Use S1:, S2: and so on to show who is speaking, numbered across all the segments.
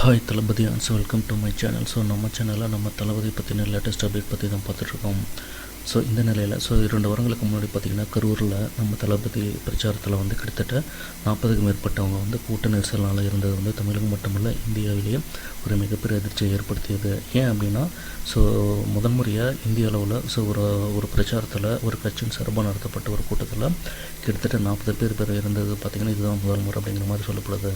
S1: Hi Thalapathy and welcome to my channel. So நம்ம சேனலில் நம்ம தளபதி பற்றின லேட்டஸ்ட் அப்டேட் பற்றி தான் பார்த்துட்ருக்கோம். ஸோ இந்த நிலையில் 2 வாரங்களுக்கு முன்னாடி பார்த்திங்கன்னா கரூரில் நம்ம தளபதி பிரச்சாரத்தில் கிட்டத்தட்ட 40க்கும் மேற்பட்டவங்க கூட்ட நெரிசலால் இருந்தது தமிழகம் மட்டுமல்ல இந்தியாவிலேயே ஒரு மிகப்பெரிய அதிர்ச்சியை ஏற்படுத்தியது. ஏன் அப்படின்னா முதல் முறையாக இந்திய அளவில் ஒரு பிரச்சாரத்தில் ஒரு கட்சியின் சார்பாக நடத்தப்பட்ட ஒரு கூட்டத்தில் கிட்டத்தட்ட 40 பேர் இருந்தது பார்த்திங்கன்னா இதுதான் முதல் முறை அப்படிங்கிற மாதிரி சொல்லப்படுது.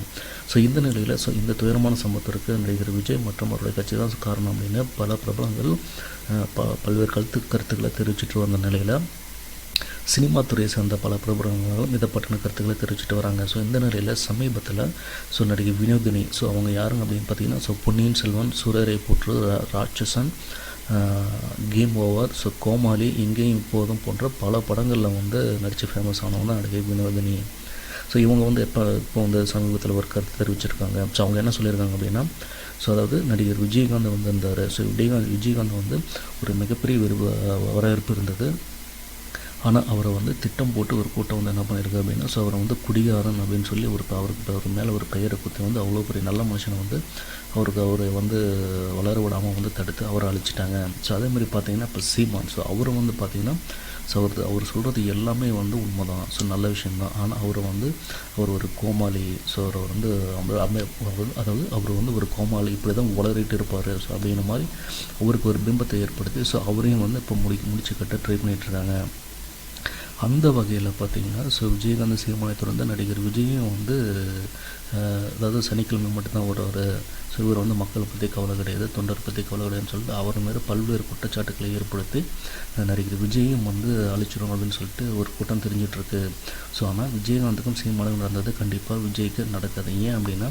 S1: இந்த நிலையில் இந்த துயரமான சம்பவத்திற்கு நடிகர் விஜய் மற்றும் அவருடைய கட்சி தான் காரணம் அப்படின்னு பல பிரபலங்கள் பல்வேறு கருத்துக்களை தெரிவிச்சிட்டு வந்த நிலையில் சினிமா துறையை சேர்ந்த பல பிரபலங்களும் இதை பற்றின கருத்துக்களை தெரிவிச்சிட்டு வராங்க. இந்த நிலையில் சமீபத்தில் நடிகை வினோதினி அவங்க யாருங்க அப்படின்னு பார்த்தீங்கன்னா பொன்னியின் செல்வன், சூரரை போற்று, ராட்சசன், கேம் ஓவர், கோமாளி, இங்கேயும் இப்போதும் போன்ற பல படங்களில் நடித்து ஃபேமஸ் ஆனவங்க தான் நடிகை வினோதினி. இவங்க இப்போ சமீபத்தில் ஒரு கருத்து தெரிவிச்சிருக்காங்க. அவங்க என்ன சொல்லியிருக்காங்க அப்படின்னா அதாவது நடிகர் விஜயகாந்த் இருந்தார். விஜயகாந்த் ஒரு மிகப்பெரிய வரவேற்பு இருந்தது. ஆனால் அவரை திட்டம் போட்டு ஒரு கூட்டம் என்ன பண்ணியிருக்கு அப்படின்னா அவரை குடிகாரன் அப்படின்னு சொல்லி அவருக்கு அவர் மேலே ஒரு பெயரை குத்தி அவ்வளோ பெரிய நல்ல மனுஷனை அவரை வளர விடாமல் தடுத்து அவரை அழிச்சிட்டாங்க. அதேமாதிரி பார்த்திங்கன்னா இப்போ சீமான் அவரும் பார்த்திங்கன்னா அவர் சொல்கிறது எல்லாமே உண்மை தான், நல்ல விஷயந்தான். ஆனால் அவர் ஒரு கோமாளி. அதாவது அவர் ஒரு கோமாளி, இப்படி தான் உளறிட்டு இருப்பார். அப்படிங்கிற மாதிரி அவருக்கு ஒரு பிம்பத்தை ஏற்படுத்தி அவரையும் இப்போ முடிச்சு கட்ட ட்ரை பண்ணிகிட்ருக்காங்க. அந்த வகையில் பார்த்திங்கன்னா விஜயகாந்த் சீமானை தொடர்ந்து நடிகர் விஜயும் அதாவது சனிக்கிழமை மட்டும்தான் வருவார். இவர் மக்களை பற்றி கவலை கிடையாது, தொண்டர் பற்றி கவலை கிடையாதுன்னு சொல்லிட்டு அவர் மேலே பல்வேறு குற்றச்சாட்டுக்களை ஏற்படுத்தி நடிகர் விஜயும் அழிச்சிடும் அப்படின்னு சொல்லிட்டு ஒரு கூட்டம் தெரிஞ்சிட்ருக்கு. ஆனால் விஜயகாந்துக்கும் சீமானுக்கும் நடந்தது கண்டிப்பாக விஜய்க்கு நடக்காது. ஏன் அப்படின்னா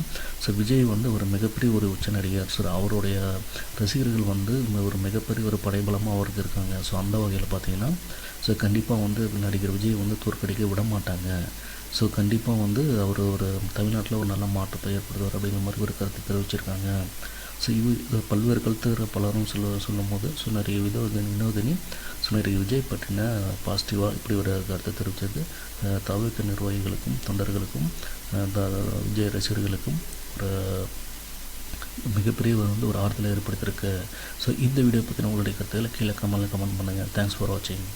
S1: விஜய் ஒரு மிகப்பெரிய ஒரு உச்ச நடிகர். அவருடைய ரசிகர்கள் ஒரு மிகப்பெரிய ஒரு படைபலமாக அவருக்கு இருக்காங்க. அந்த வகையில் பார்த்திங்கன்னா கண்டிப்பாக நடிகர் விஜய் தோற்கடிக்க விட மாட்டாங்க. கண்டிப்பாக அவர் ஒரு தமிழ்நாட்டில் ஒரு நல்ல மாற்றத்தை ஏற்படுத்துவார் அப்படிங்கிற மாதிரி ஒரு கருத்து தெரிவிச்சிருக்காங்க. இது பல்வேறு கருத்துக்கிற பலரும் சொல்லும் போது நிறைய வினோதினி நிறைய விஜய் பற்றின பாசிட்டிவாக இப்படி ஒரு கருத்தை தெரிவித்தது தவிர்க்க நிர்வாகிகளுக்கும் தொண்டர்களுக்கும் விஜய் ரசிகர்களுக்கும் ஒரு மிகப்பெரிய ஒரு ஆறுதலை ஏற்படுத்தியிருக்கு. இந்த வீடியோ பற்றின உங்களுடைய கருத்துக்களை கீழே கமெண்ட் பண்ணுங்கள். தேங்க்ஸ் ஃபார் வாட்சிங்.